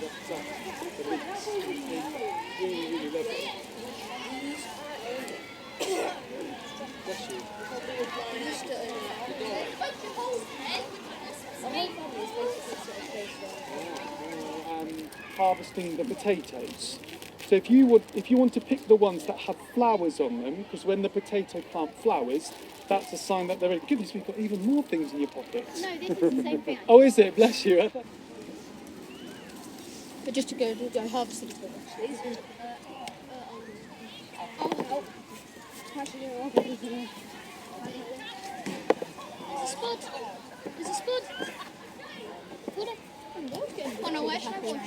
wrapped up the leeks. They really, really lovely. Bless you. Harvesting the potatoes. So if you want to pick the ones that have flowers on them, because when the potato plant flowers, that's a sign that they're in. Goodness, we've got even more things in your pockets. No, this is the same thing. Oh, is it? Bless you. But just to go harvest it. I'll help. There's a spud. There's a spud. Oh no, where's that one?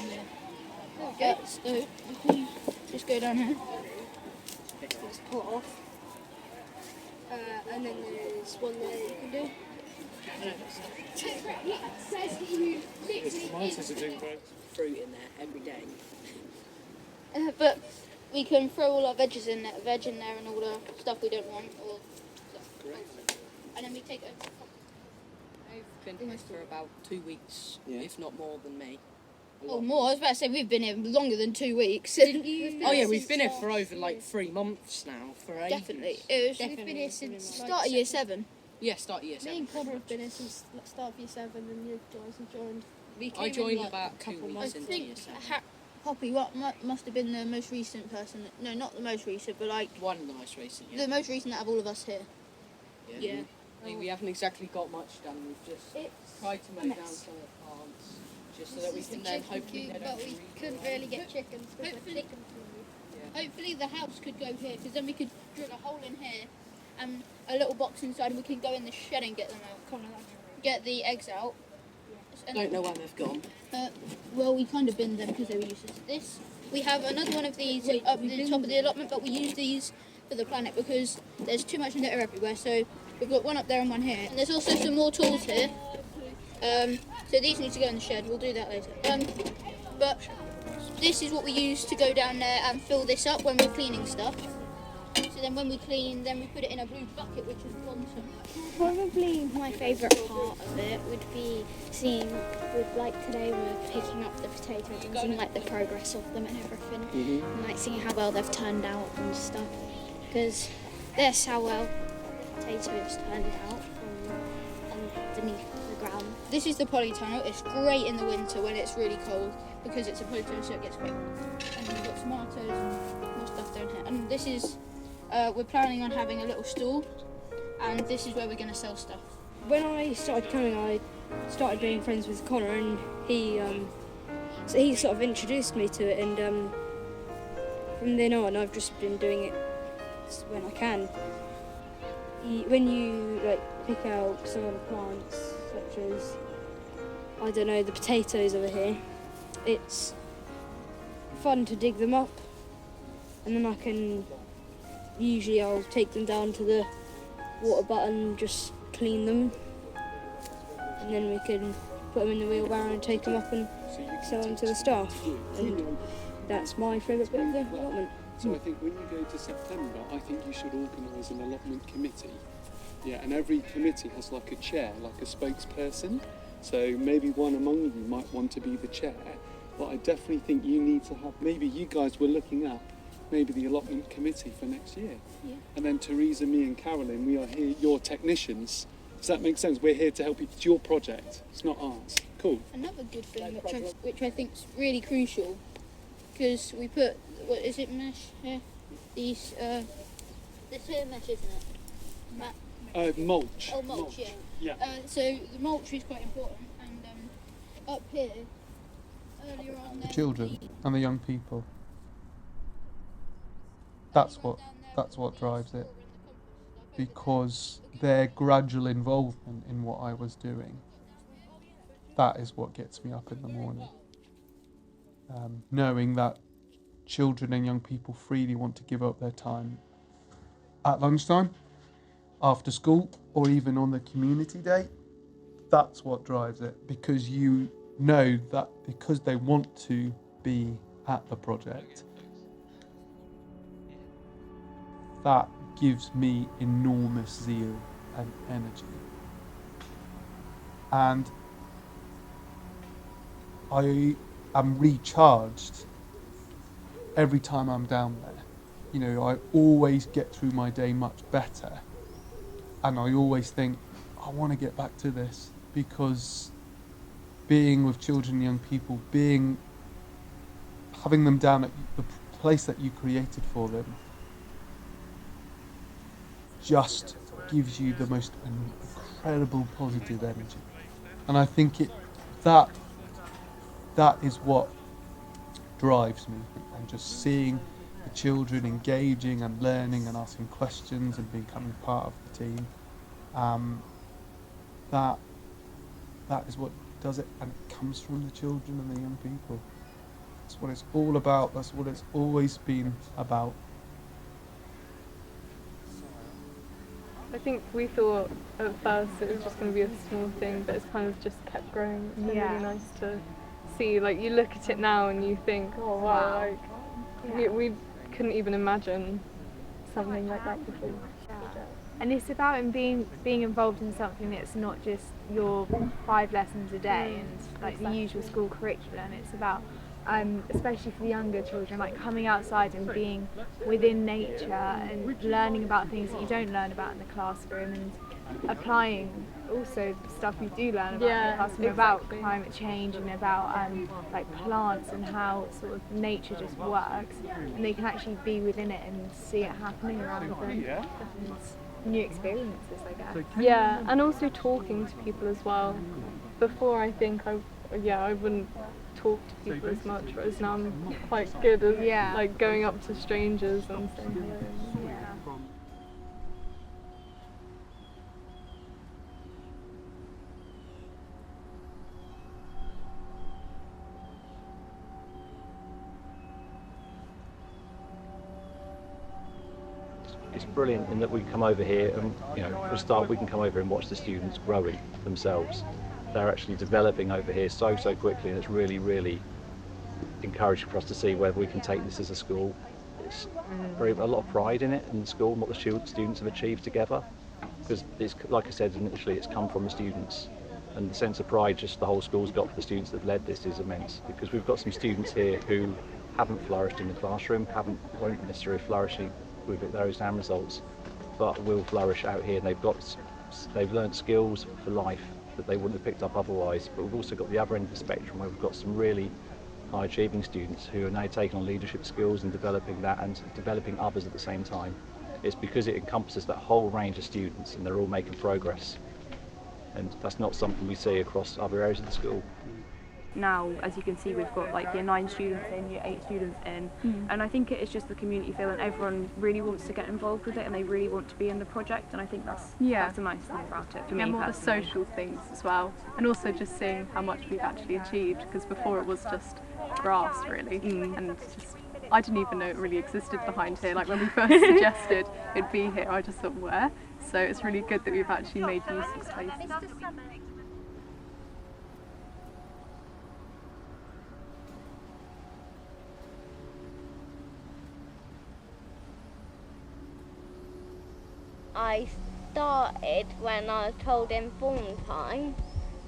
There we go. So, just go down here. Let's pull it off. And then there's one there you can do. Mine says it's doing great. Fruit in there every day. But we can throw all our veg in there and all the stuff we don't want. Or stuff. And then we take it. I've been here for about 2 weeks, if not more than me. Oh, more. I was about to say we've been here longer than 2 weeks. Didn't you? Oh yeah, we've been here for over like 3 months now. For ages. Definitely. We've been here since Start of year 7. Yeah, start of year 7. Me and Connor have been here since the start of year 7, and you guys have joined. I joined about 2 weeks I into think year 7. Poppy must have been the most recent person. No, not the most recent, but like One of the most recent. the most recent out of all of us here. Yeah. I mean, we haven't exactly got much done. We've just tried to mow down some of the plants, just so that we can then hopefully head but over we to Couldn't really get chickens. Hopefully the house could go here, because then we could drill a hole in here and a little box inside, and we can go in the shed and get them out. Get the eggs out. I don't know where they've gone. Well, we kind of binned them because they were useless. We have another one of these up the top of the allotment, but we use these for the planet because there's too much litter everywhere. So we've got one up there and one here. And there's also some more tools here. So these need to go in the shed. We'll do that later. But this is what we use to go down there and fill this up when we're cleaning stuff. So then when we clean, then we put it in a blue bucket, which is gone somewhere. Probably my favourite part of it would be seeing, like today we're picking up the potatoes and seeing like the progress of them and everything, and like seeing how well they've turned out and stuff, because that's how well potatoes turned out from underneath the ground. This is the polytunnel. It's great in the winter when it's really cold because it's a polytunnel, so it gets quick. And we've got tomatoes and more stuff down here. And this is, we're planning on having a little stall, and this is where we're going to sell stuff. When I started coming, I started being friends with Connor, and he sort of introduced me to it, and from then on I've just been doing it when I can. When you like pick out some of the plants, such as, I don't know, the potatoes over here, it's fun to dig them up, and then I'll take them down to the water butt and just clean them, and then we can put them in the wheelbarrow and take them up and sell them to the staff, and that's my favourite bit of the allotment. So I think when you go to September, I think you should organise an allotment committee. Yeah, and every committee has like a chair, like a spokesperson. So maybe one among you might want to be the chair, but I definitely think you need to have, maybe you guys were looking up maybe the allotment committee for next year. Yeah. And then Teresa, me and Carolyn, we are here, your technicians. Does that make sense? We're here to help you. It's your project, it's not ours. Cool. Another good thing which I think is really crucial, because we put, what is it, mesh here? These, this here mesh, isn't it? Mulch. Oh, mulch, yeah. Yeah. So the mulch is quite important, and up here, earlier on The children and the young people. That's what drives it, because their gradual involvement in what I was doing, that is what gets me up in the morning. Knowing that children and young people freely want to give up their time at lunchtime, after school, or even on the community day, that's what drives it, because you know that because they want to be at the project, that gives me enormous zeal and energy. And am recharged every time I'm down there. You know, I always get through my day much better, and I always think, I want to get back to this, because being with children and young people, having them down at the place that you created for them, just gives you the most incredible positive energy. And I think that is what drives me, and just seeing the children engaging and learning and asking questions and becoming part of the team. That is what does it, and it comes from the children and the young people. That's what it's all about. That's what it's always been about. I think we thought at first it was just going to be a small thing, but it's kind of just kept growing. It's been really nice to see. Like, you look at it now and you think, oh wow, like we couldn't even imagine something like that before. And it's about being involved in something that's not just your 5 lessons a day and like the usual school curriculum. It's about, especially for the younger children, like coming outside and being within nature and learning about things that you don't learn about in the classroom, and applying also stuff we do learn about in the classroom, about climate change and about like plants and how sort of nature just works, and they can actually be within it and see it happening around them. And new experiences, I guess. Yeah, and also talking to people as well. Before, I think I wouldn't talk to people as much, whereas now I'm quite good at like going up to strangers and saying hello. Yeah. It's brilliant in that we come over here and, you know, for a start we can come over and watch the students growing themselves. They're actually developing over here so quickly, and it's really, really encouraging for us to see whether we can take this as a school. It's a lot of pride in it, in the school, and what the students have achieved together, because it's, like I said initially, it's come from the students, and the sense of pride just the whole school's got for the students that have led this is immense, because we've got some students here who haven't flourished in the classroom, won't necessarily flourish with their exam results, but will flourish out here, and they've learned skills for life that they wouldn't have picked up otherwise. But we've also got the other end of the spectrum, where we've got some really high achieving students who are now taking on leadership skills and developing that, and developing others at the same time. It's because it encompasses that whole range of students, and they're all making progress, and that's not something we see across other areas of the school. Now, as you can see, we've got like year 9 students in, year 8 students in, and I think it is just the community feel, and everyone really wants to get involved with it, and they really want to be in the project, and I think that's a nice thing about it for me more the personally. social things as well, and also just seeing how much we've actually achieved, because before it was just grass really, and just I didn't even know it really existed behind here. Like when we first suggested it'd be here, I just thought where? So it's really good that we've actually made use of spaces. I started when I was told in form time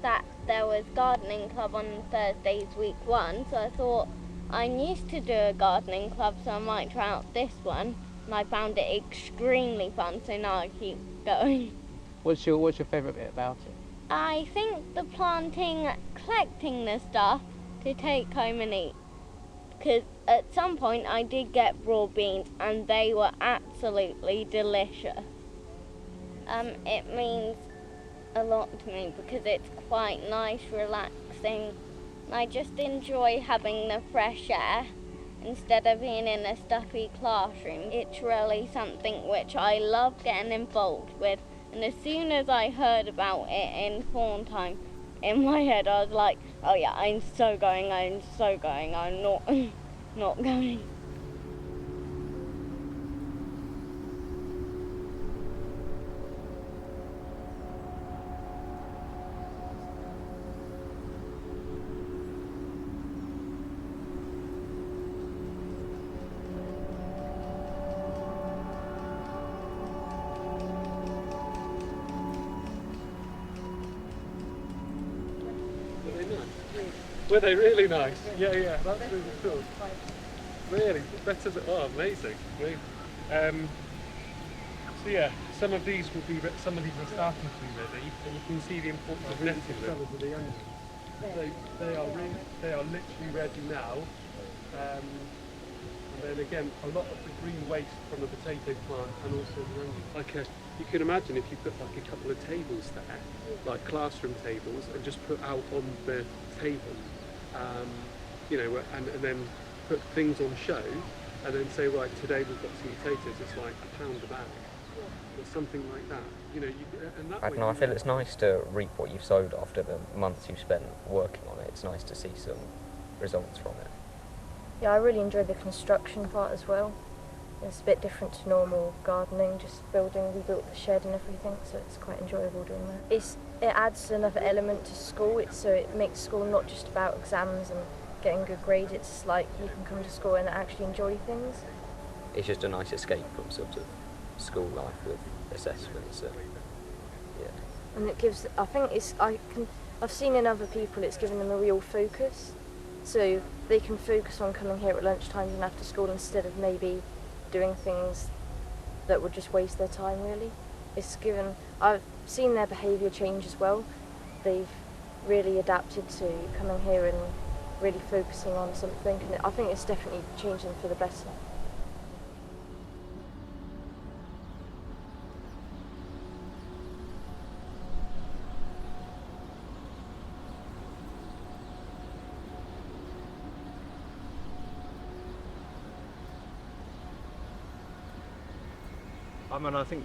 that there was gardening club on Thursdays week 1, so I thought I'm used to do a gardening club, so I might try out this one, and I found it extremely fun, so now I keep going. What's your favourite bit about it? I think the planting, collecting the stuff to take home and eat, because at some point I did get raw beans and they were absolutely delicious. It means a lot to me because it's quite nice, relaxing. I just enjoy having the fresh air instead of being in a stuffy classroom. It's really something which I love getting involved with, and as soon as I heard about it in form time, in my head I was like, oh yeah, I'm so going, I'm not not going. they nice? Were they really nice? Yeah, that's really cool. Really, better than, oh, amazing. So yeah, some of these are starting to be ready, and you can see the importance of netting them. They are literally ready now. And then again, a lot of the green waste from the potato plant and also the onion. You can imagine if you put like a couple of tables there, like classroom tables, and just put out on the table, you know, and then put things on show, and then say, right, today we've got some potatoes, it's like £1 a bag, or something like that. You know, and that I don't know, I feel it's nice to reap what you've sowed after the months you've spent working on it. It's nice to see some results from it. Yeah, I really enjoy the construction part as well. It's a bit different to normal gardening, just we built the shed and everything, so it's quite enjoyable doing that. It adds another element to school, so it makes school not just about exams and getting good grades, it's like you can come to school and actually enjoy things. It's just a nice escape from sort of school life with assessments and yeah. And it gives, I've seen in other people it's given them a real focus, so they can focus on coming here at lunchtime and after school instead of maybe doing things that would just waste their time really. I've seen their behaviour change as well. They've really adapted to coming here and really focusing on something, and I think it's definitely changing for the better. I mean, I think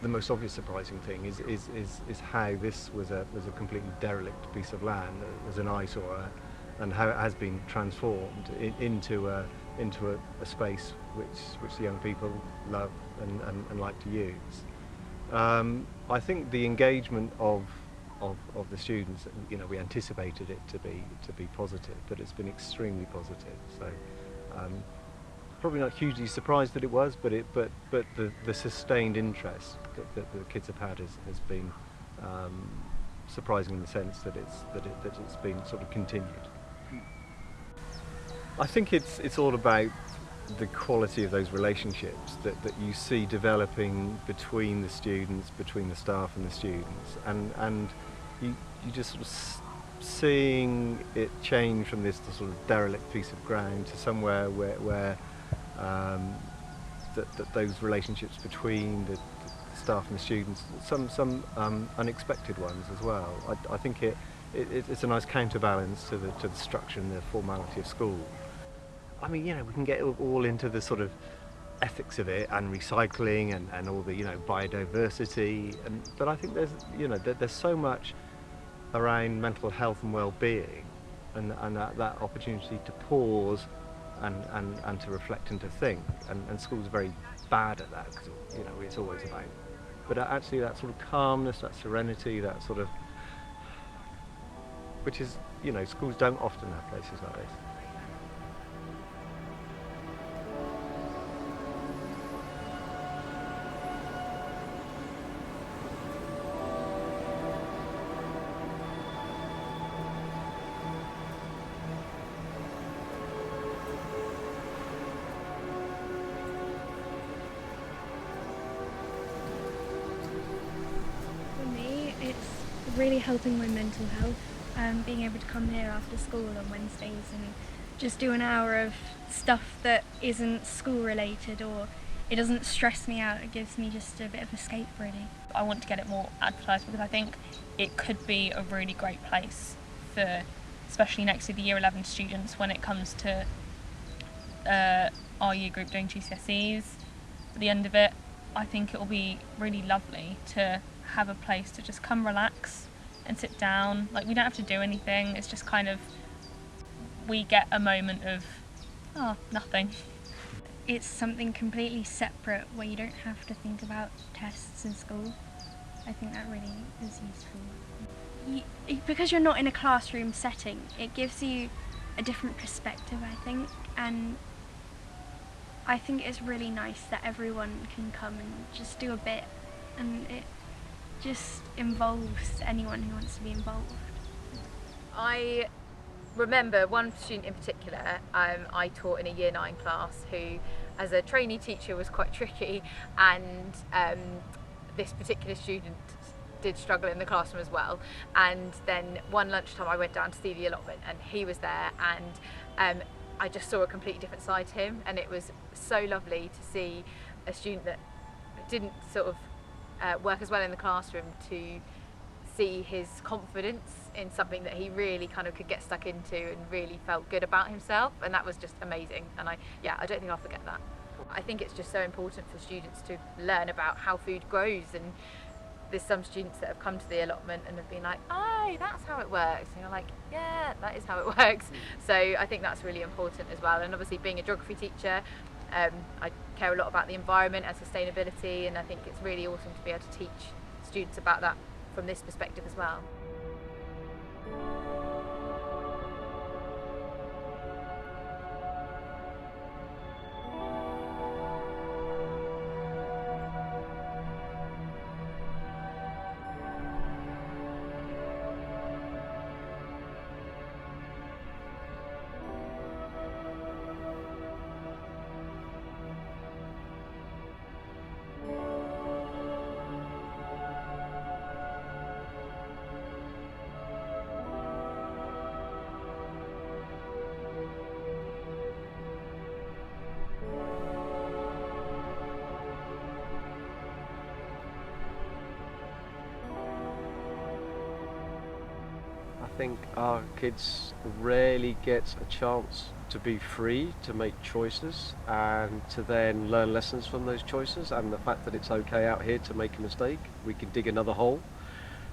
the most obvious surprising thing is how this was a completely derelict piece of land as an eyesore, and how it has been transformed into a space which the young people love and like to use. I think the engagement of the students, you know, we anticipated it to be positive, but it's been extremely positive. So. Probably not hugely surprised that it was, but the sustained interest that the kids have had has been surprising in the sense that it's been sort of continued. I think it's all about the quality of those relationships that you see developing between the students, between the staff and the students, and you just sort of seeing it change from this sort of derelict piece of ground to somewhere where that those relationships between the staff and the students, some unexpected ones as well. I think it's a nice counterbalance to the structure and the formality of school. I mean, you know, we can get all into the sort of ethics of it and recycling and all the, you know, biodiversity, but I think there's so much around mental health and well-being, and that opportunity to pause and to reflect and to think, and school's very bad at that, because, you know, it's always about, but actually that sort of calmness, that serenity, that sort of, which is, you know, schools don't often have places like this. Really helping my mental health, being able to come here after school on Wednesdays and just do an hour of stuff that isn't school related, or it doesn't stress me out, it gives me just a bit of escape really. I want to get it more advertised because I think it could be a really great place for, especially next to the Year 11 students, when it comes to our year group doing GCSEs. At the end of it, I think it will be really lovely to have a place to just come relax and sit down. Like, we don't have to do anything, it's just kind of, we get a moment of, nothing. It's something completely separate where you don't have to think about tests in school. I think that really is useful. Because you're not in a classroom setting, it gives you a different perspective, I think, and I think it's really nice that everyone can come and just do a bit, and it just involves anyone who wants to be involved. I remember one student in particular I taught in a year 9 class who, as a trainee teacher, was quite tricky, and this particular student did struggle in the classroom as well. And then one lunchtime I went down to see the allotment and he was there, and I just saw a completely different side to him, and it was so lovely to see a student that didn't sort of work as well in the classroom to see his confidence in something that he really kind of could get stuck into and really felt good about himself, and that was just amazing. And I don't think I'll forget that. I think it's just so important for students to learn about how food grows, and there's some students that have come to the allotment and have been like, oh, that's how it works, and you're like, yeah, that is how it works. So I think that's really important as well. And obviously, being a geography teacher, I care a lot about the environment and sustainability, and I think it's really awesome to be able to teach students about that from this perspective as well. I think our kids rarely get a chance to be free to make choices and to then learn lessons from those choices, and the fact that it's okay out here to make a mistake. We can dig another hole,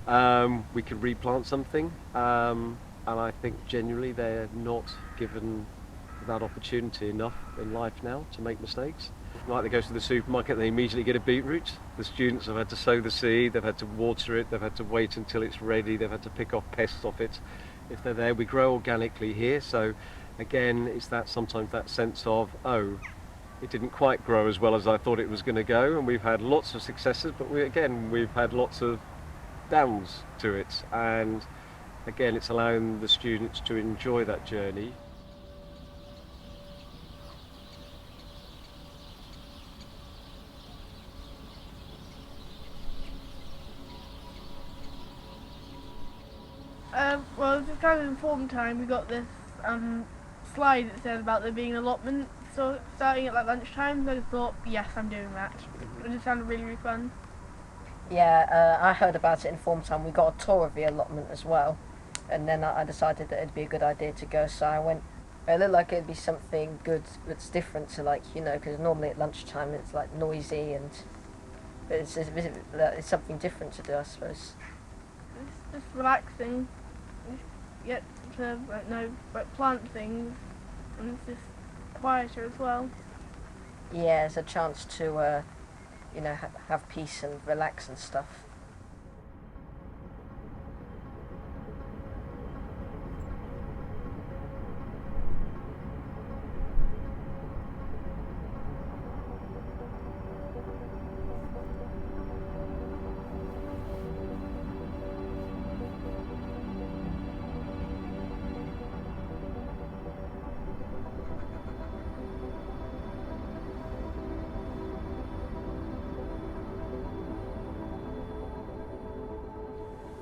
we can replant something, and I think genuinely they're not given that opportunity enough in life now to make mistakes. Like they go to the supermarket, they immediately get a beetroot. The students have had to sow the seed, they've had to water it, they've had to wait until it's ready, they've had to pick off pests off it. If they're there, we grow organically here, so again, it's that sometimes that sense of, oh, it didn't quite grow as well as I thought it was going to go, and we've had lots of successes, but we've had lots of downs to it, and again, it's allowing the students to enjoy that journey. Well, it's kind of informed time. We got this slide that said about there being an allotment, so starting at like lunchtime. So I thought, yes, I'm doing that. It just sounded really, really fun. Yeah, I heard about it in form time. We got a tour of the allotment as well, and then I decided that it'd be a good idea to go. So I went. It looked like it'd be something good that's different to, like, you know, because normally at lunchtime it's like noisy, and it's something different to do, I suppose. It's just relaxing. Get to plant things, and it's just quieter as well. Yeah, it's a chance to have peace and relax and stuff.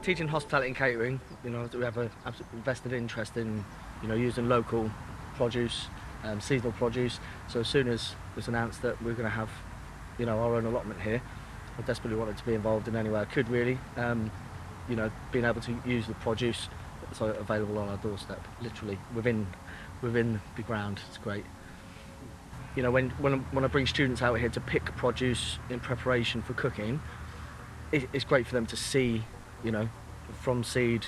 Teaching hospitality and catering, you know, we have an absolute vested interest in, you know, using local produce, seasonal produce. So as soon as it was announced that we're going to have, you know, our own allotment here, I desperately wanted to be involved in any way I could, really. You know, being able to use the produce that's available on our doorstep, literally within the ground, it's great. You know, when I bring students out here to pick produce in preparation for cooking, it's great for them to see, you know, from seed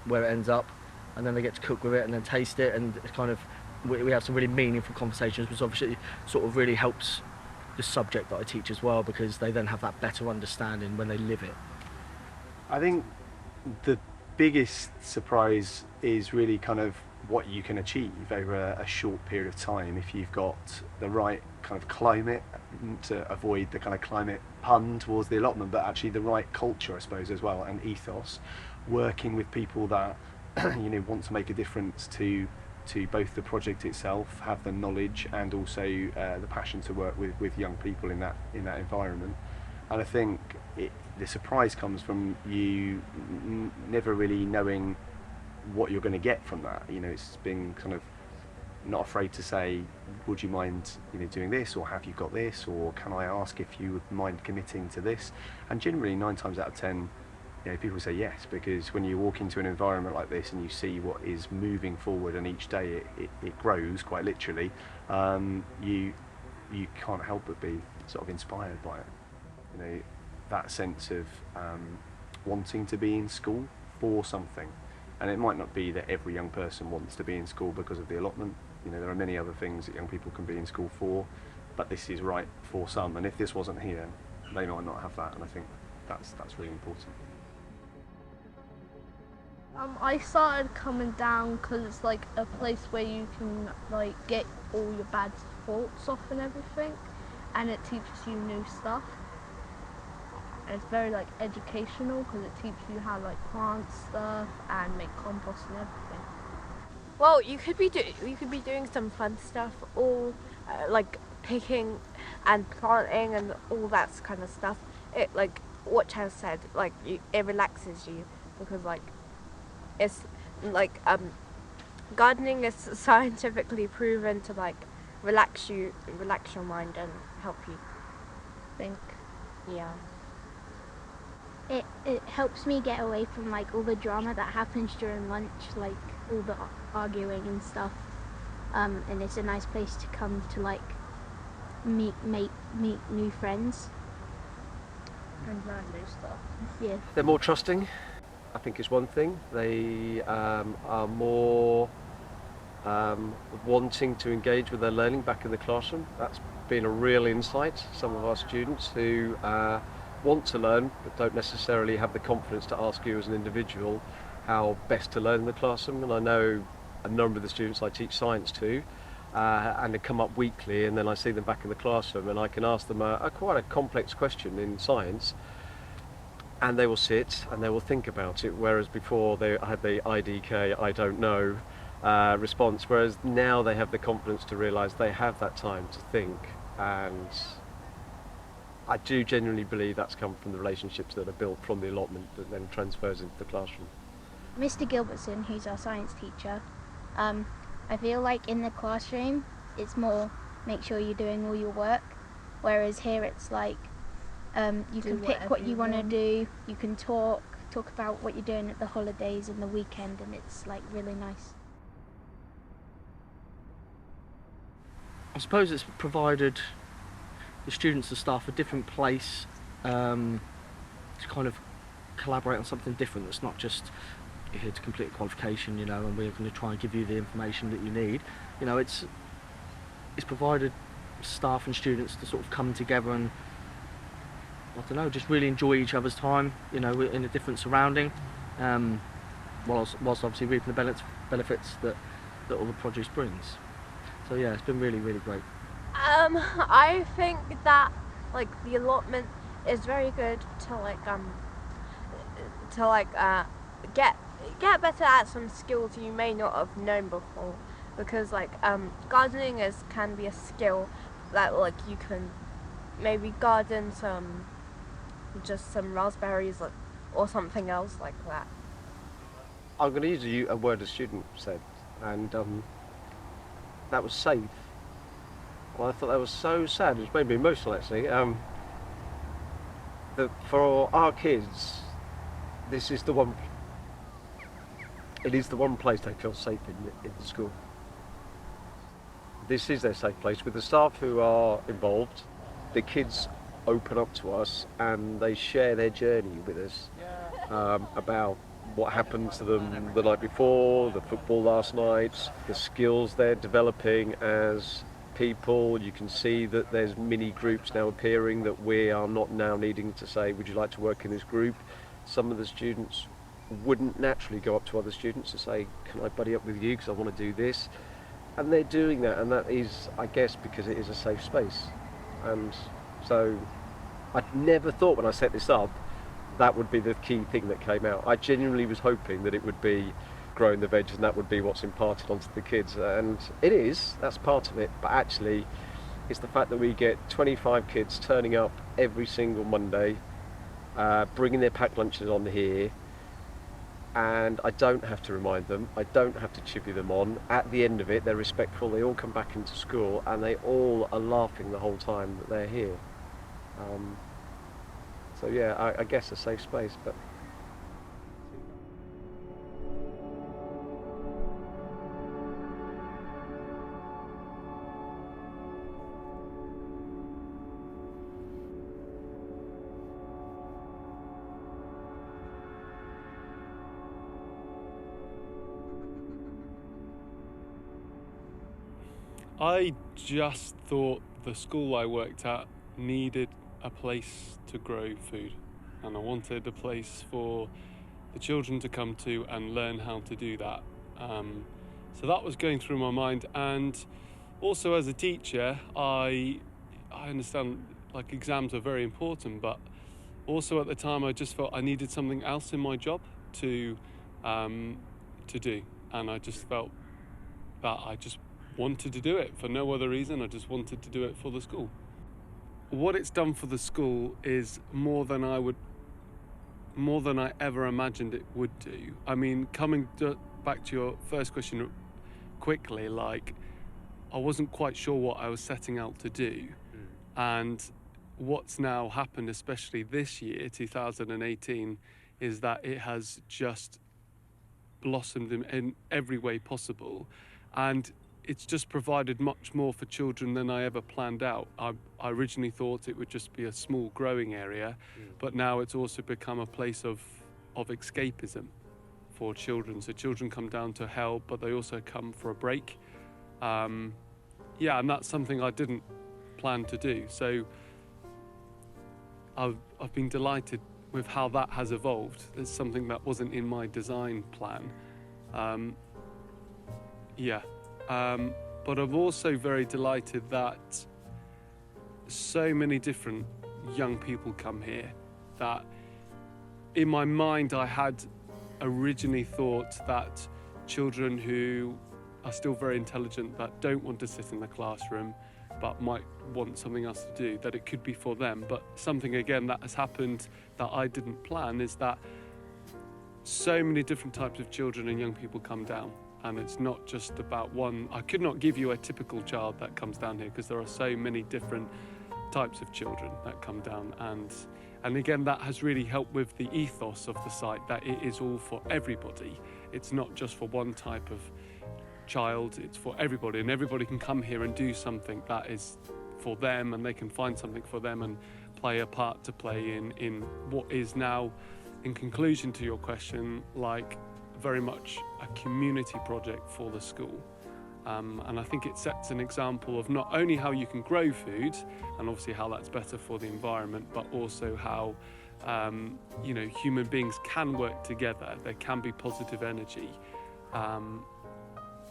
where it ends up, and then they get to cook with it and then taste it, and it's kind of, we have some really meaningful conversations, which obviously sort of really helps the subject that I teach as well, because they then have that better understanding when they live it. I think the biggest surprise is really kind of what you can achieve over a short period of time if you've got the right kind of climate, to avoid the kind of climate pun towards the allotment, but actually the right culture, I suppose, as well, and ethos, working with people that want to make a difference to both the project itself, have the knowledge and also the passion to work with young people in that environment. And I think the surprise comes from you never really knowing what you're going to get from that. It's being kind of not afraid to say, would you mind doing this, or have you got this, or can I ask if you would mind committing to this? And generally 9 times out of 10 people say yes, because when you walk into an environment like this and you see what is moving forward, and each day it grows quite literally, you can't help but be sort of inspired by it. That sense of wanting to be in school for something. And it might not be that every young person wants to be in school because of the allotment. There are many other things that young people can be in school for, but this is right for some. And if this wasn't here, they might not have that. And I think that's really important. I started coming down because it's like a place where you can like get all your bad thoughts off and everything, and it teaches you new stuff. And it's very like educational because it teaches you how to like plant stuff and make compost and everything. Well, you could be doing some fun stuff, or like picking and planting and all that kind of stuff. It, like what Chaz said, like it relaxes you, because like it's like gardening is scientifically proven to like relax your mind and help you think. Yeah. It helps me get away from like all the drama that happens during lunch, like all the arguing and stuff. And it's a nice place to come to like meet new friends and learn new stuff. Yeah. They're more trusting, I think, is one thing. They are more wanting to engage with their learning back in the classroom. That's been a real insight. Some of our students who want to learn but don't necessarily have the confidence to ask you as an individual how best to learn in the classroom. And I know a number of the students I teach science to, and they come up weekly, and then I see them back in the classroom and I can ask them quite a complex question in science, and they will sit and they will think about it, whereas before they had the IDK, I don't know, response, whereas now they have the confidence to realise they have that time to think. And I do genuinely believe that's come from the relationships that are built from the allotment that then transfers into the classroom. Mr. Gilbertson, who's our science teacher, I feel like in the classroom it's more make sure you're doing all your work, whereas here it's like you can pick what you want to do, you can talk about what you're doing at the holidays and the weekend, and it's like really nice. I suppose it's provided the students and staff a different place to kind of collaborate on something different. That's not just you're here to complete a qualification, and we're going to try and give you the information that you need. It's provided staff and students to sort of come together and, I don't know, just really enjoy each other's time, in a different surrounding, whilst obviously reaping the benefits that all the produce brings. So yeah, it's been really, really great. I think that like the allotment is very good to get better at some skills you may not have known before, because like gardening can be a skill that like you can maybe garden some raspberries or something else like that. I'm going to use a word a student said, and that was safe. Well, I thought that was so sad. It made me emotional, actually. That for our kids, this is the one. It is the one place they feel safe in the school. This is their safe place with the staff who are involved. The kids open up to us and they share their journey with us about what happened to them the night before, the football last night, the skills they're developing as people. You can see that there's mini groups now appearing, that we are not now needing to say, would you like to work in this group? Some of the students wouldn't naturally go up to other students to say, can I buddy up with you because I want to do this? And they're doing that, and that is, I guess, because it is a safe space. And so I never thought when I set this up that would be the key thing that came out. I genuinely was hoping that it would be growing the veg and that would be what's imparted onto the kids. And it is, that's part of it, but actually it's the fact that we get 25 kids turning up every single Monday, bringing their packed lunches on here, and I don't have to remind them, I don't have to chivvy them on. At the end of it, they're respectful, they all come back into school and they all are laughing the whole time that they're here. So yeah, I guess a safe space, but I just thought the school I worked at needed a place to grow food, and I wanted a place for the children to come to and learn how to do that. So that was going through my mind, and also as a teacher, I understand like exams are very important, but also at the time I just felt I needed something else in my job to do, and I just felt that I just wanted to do it for no other reason. I just wanted to do it for the school. What it's done for the school is more than I ever imagined it would do. I mean, coming back to your first question quickly, like I wasn't quite sure what I was setting out to do, and what's now happened, especially this year, 2018, is that it has just blossomed in every way possible, and it's just provided much more for children than I ever planned out. I originally thought it would just be a small growing area, but now it's also become a place of escapism for children. So children come down to help, but they also come for a break. And that's something I didn't plan to do. So I've been delighted with how that has evolved. It's something that wasn't in my design plan. But I'm also very delighted that so many different young people come here, that in my mind I had originally thought that children who are still very intelligent, that don't want to sit in the classroom but might want something else to do, that it could be for them. But something again that has happened that I didn't plan is that so many different types of children and young people come down. And it's not just about one. I could not give you a typical child that comes down here because there are so many different types of children that come down. And again, that has really helped with the ethos of the site, that it is all for everybody. It's not just for one type of child, it's for everybody. And everybody can come here and do something that is for them, and they can find something for them and play a part to play in what is now, in conclusion to your question, like very much a community project for the school. And I think it sets an example of not only how you can grow food, and obviously how that's better for the environment, but also how human beings can work together. There can be positive energy. And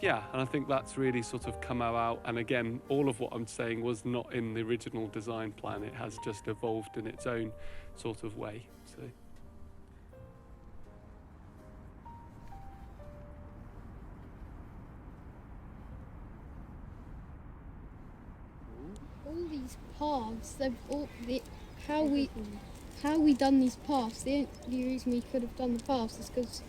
I think that's really sort of come out. And again, all of what I'm saying was not in the original design plan. It has just evolved in its own sort of way. So. All these paths, how we done these paths, the only reason we could have done the paths is because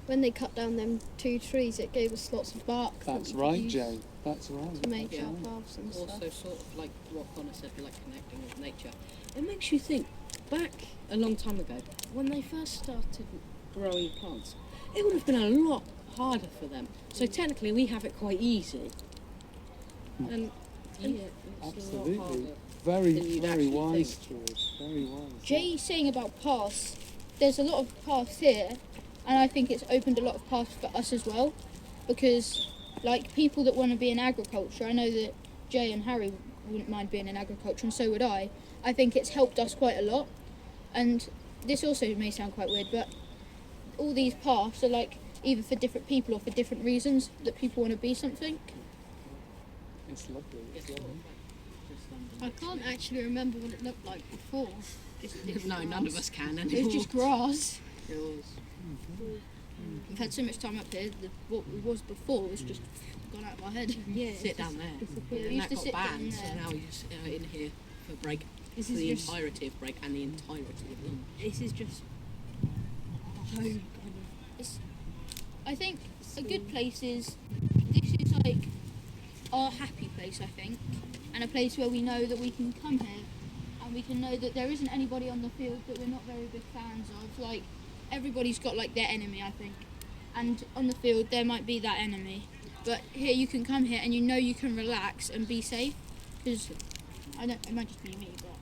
when they cut down them 2 trees, it gave us lots of bark. That's right, Jay. That's right. To make our paths and stuff. Also, sort of like what Connor said, like connecting with nature. It makes you think back a long time ago when they first started growing plants. It would have been a lot harder for them. So technically, we have it quite easy. And absolutely. Very wise, George. Very wise. Jay saying about paths, there's a lot of paths here, and I think it's opened a lot of paths for us as well, because like people that want to be in agriculture, I know that Jay and Harry wouldn't mind being in agriculture, and so would I. I think it's helped us quite a lot, and this also may sound quite weird, but all these paths are like either for different people or for different reasons that people want to be something. It's lovely. It's lovely. I can't actually remember what it looked like before. No, none of us can anymore. It was just grass. It was. I've had so much time up here. What it was before was just gone out of my head. Yeah, sit down there. Yeah, And we used that to got sit down banned, so there. now you just in here for break. This for is the just- entirety of break and the entirety of lunch. This is just home. I think a good place is, this is like our happy place, I think, and a place where we know that we can come here and we can know that there isn't anybody on the field that we're not very big fans of. Like, everybody's got like their enemy, I think, and on the field there might be that enemy, but here you can come here and you know you can relax and be safe, because it might just be me, but